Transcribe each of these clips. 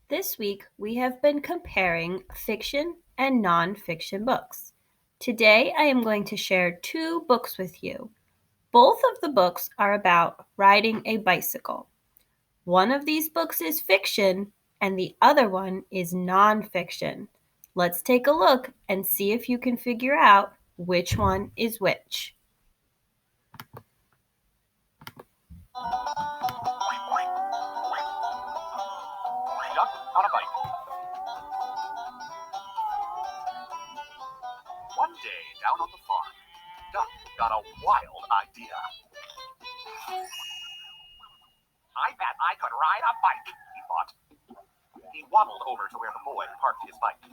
This week, we have been comparing fiction and nonfiction books. Today, I am going to share two books with you. Both of the books are about riding a bicycle. One of these books is fiction, and the other one is nonfiction. Let's take a look and see if you can figure out which one is which. Duck on a bike. One day, down on the farm, Duck got a wild idea. I bet I could ride a bike, he thought. He waddled over to where the boy parked his bike,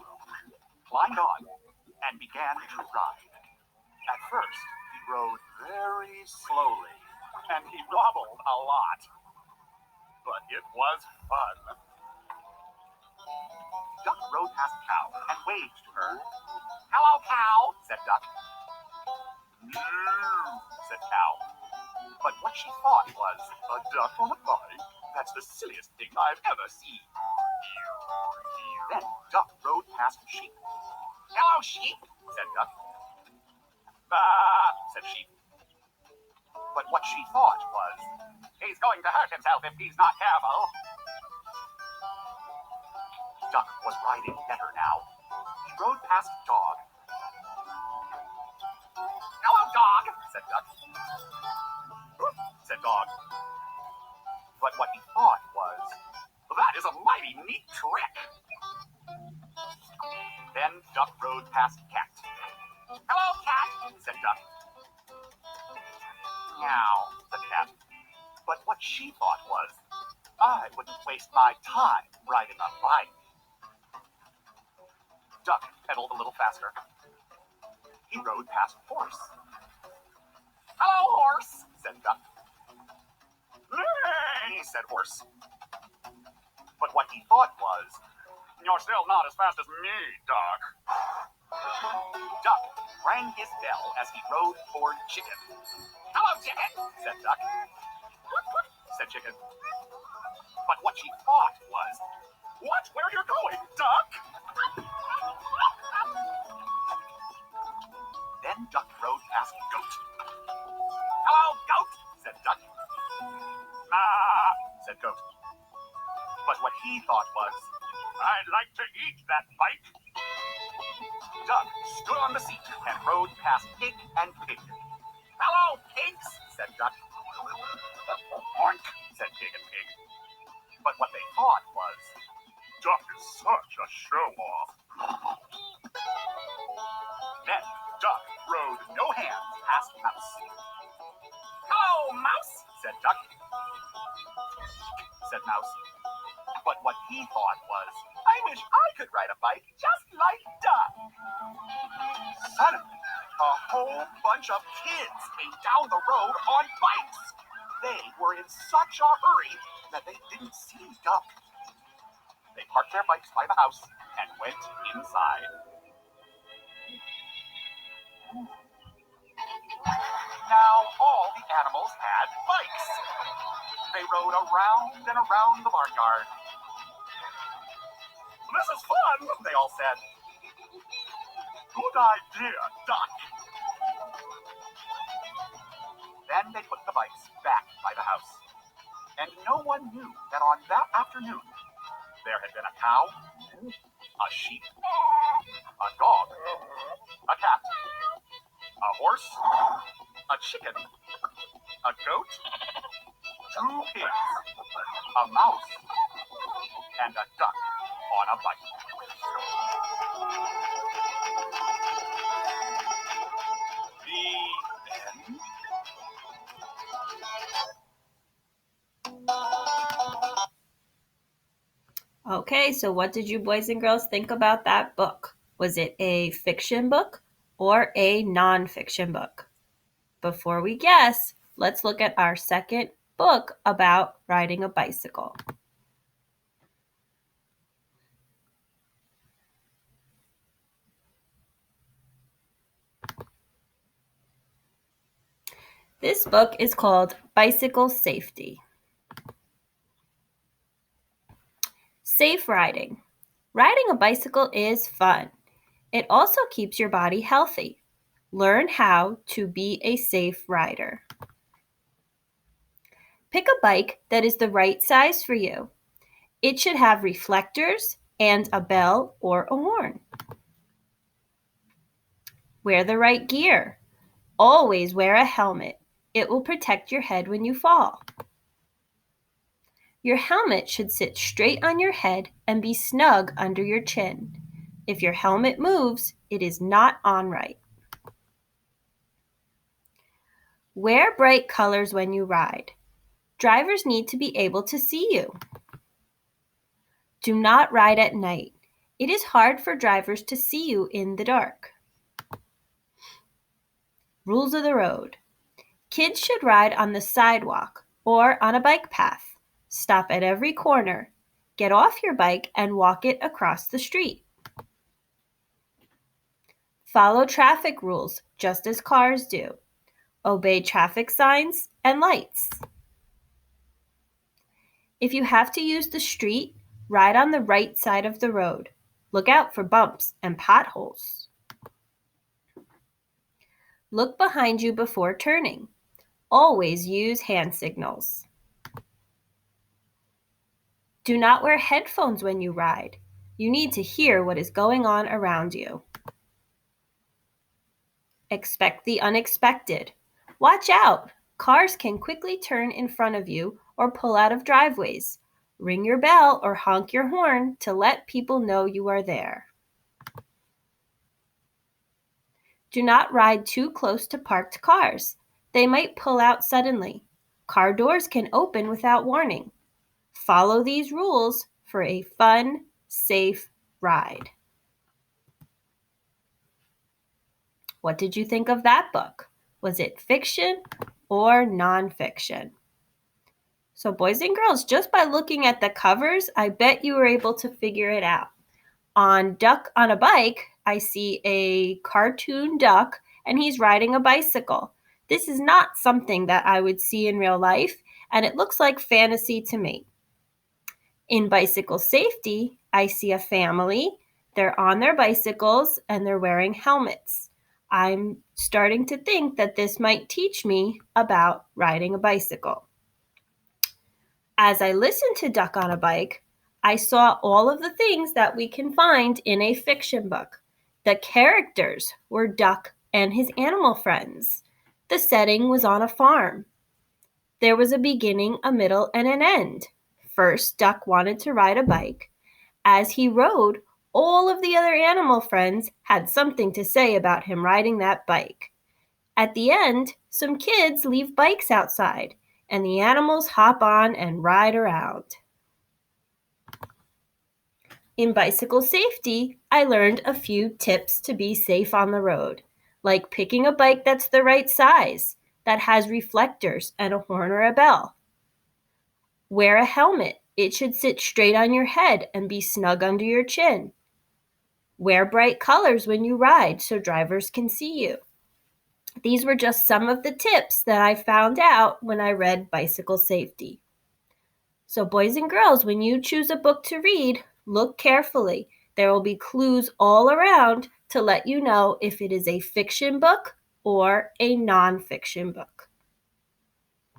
climbed on, and began to ride. At first, he rode very slowly, and he wobbled a lot. But it was fun. Duck rode past a cow and waved to her. "Hello, cow," said Duck. "Moo," said Cow. But what she thought was, "A duck on a bike? That's the silliest thing I've ever seen." Then Duck rode past Sheep. "Hello, Sheep," said Duck. "Bah," said Sheep. But what she thought was, "He's going to hurt himself if he's not careful." Duck was riding better now. He rode past Dog. "Hello, Dog," said Duck. "Oof," said Dog. But what he thought was, "That is a mighty neat trick." Then Duck rode past Cat. "Hello, Cat," said Duck. "Meow," said Cat. But what she thought was, "I wouldn't waste my time riding a bike." Duck pedaled a little faster. He rode past Horse. "Hello, Horse," said Duck. "Neigh," said Horse. But what he thought was, "You're still not as fast as me, Duck." Duck rang his bell as he rode toward Chicken. "Hello, Chicken," said Duck. Said Chicken. But what she thought was, "Watch where you're going, Duck." Then Duck rode past Goat. "Hello, Goat," said Duck. "Ah," said Goat. But what he thought was, "I'd like to eat that bike." Duck stood on the seat and rode past Pig and Pig. "Hello, Pigs," said Duck. "Oink," said Pig and Pig. But what they thought was, "Duck is such a show-off." Then Duck rode no hands past Mouse. "Hello, Mouse," said Duck. Said Mouse. But what he thought was, "I wish I could ride a bike just like Duck." Suddenly, a whole bunch of kids came down the road on bikes. They were in such a hurry that they didn't see Duck. They parked their bikes by the house and went inside. Now all the animals had bikes. They rode around and around the barnyard. "This is fun," they all said. "Good idea, Duck." Then they put the bikes back by the house. And no one knew that on that afternoon, there had been a cow, a sheep, a dog, a cat, a horse, a chicken, a goat, 2 pigs, a mouse, and a duck on a bike. The end. Okay, so what did you boys and girls think about that book? Was it a fiction book or a nonfiction book? Before we guess, let's look at our second book about riding a bicycle. This book is called Bicycle Safety. Safe riding. Riding a bicycle is fun. It also keeps your body healthy. Learn how to be a safe rider. Pick a bike that is the right size for you. It should have reflectors and a bell or a horn. Wear the right gear. Always wear a helmet. It will protect your head when you fall. Your helmet should sit straight on your head and be snug under your chin. If your helmet moves, it is not on right. Wear bright colors when you ride. Drivers need to be able to see you. Do not ride at night. It is hard for drivers to see you in the dark. Rules of the road. Kids should ride on the sidewalk or on a bike path. Stop at every corner. Get off your bike and walk it across the street. Follow traffic rules just as cars do. Obey traffic signs and lights. If you have to use the street, ride on the right side of the road. Look out for bumps and potholes. Look behind you before turning. Always use hand signals. Do not wear headphones when you ride. You need to hear what is going on around you. Expect the unexpected. Watch out! Cars can quickly turn in front of you or pull out of driveways. Ring your bell or honk your horn to let people know you are there. Do not ride too close to parked cars. They might pull out suddenly. Car doors can open without warning. Follow these rules for a fun, safe ride. What did you think of that book? Was it fiction or nonfiction? So boys and girls, just by looking at the covers, I bet you were able to figure it out. On Duck on a Bike, I see a cartoon duck and he's riding a bicycle. This is not something that I would see in real life, and it looks like fantasy to me. In Bicycle Safety, I see a family. They're on their bicycles and they're wearing helmets. I'm starting to think that this might teach me about riding a bicycle. As I listened to Duck on a Bike, I saw all of the things that we can find in a fiction book. The characters were Duck and his animal friends. The setting was on a farm. There was a beginning, a middle, and an end. First, Duck wanted to ride a bike. As he rode, all of the other animal friends had something to say about him riding that bike. At the end, some kids leave bikes outside, and the animals hop on and ride around. In Bicycle Safety, I learned a few tips to be safe on the road, like picking a bike that's the right size, that has reflectors and a horn or a bell. Wear a helmet. It should sit straight on your head and be snug under your chin. Wear bright colors when you ride so drivers can see you. These were just some of the tips that I found out when I read Bicycle Safety. So boys and girls, when you choose a book to read, look carefully. There will be clues all around to let you know if it is a fiction book or a nonfiction book.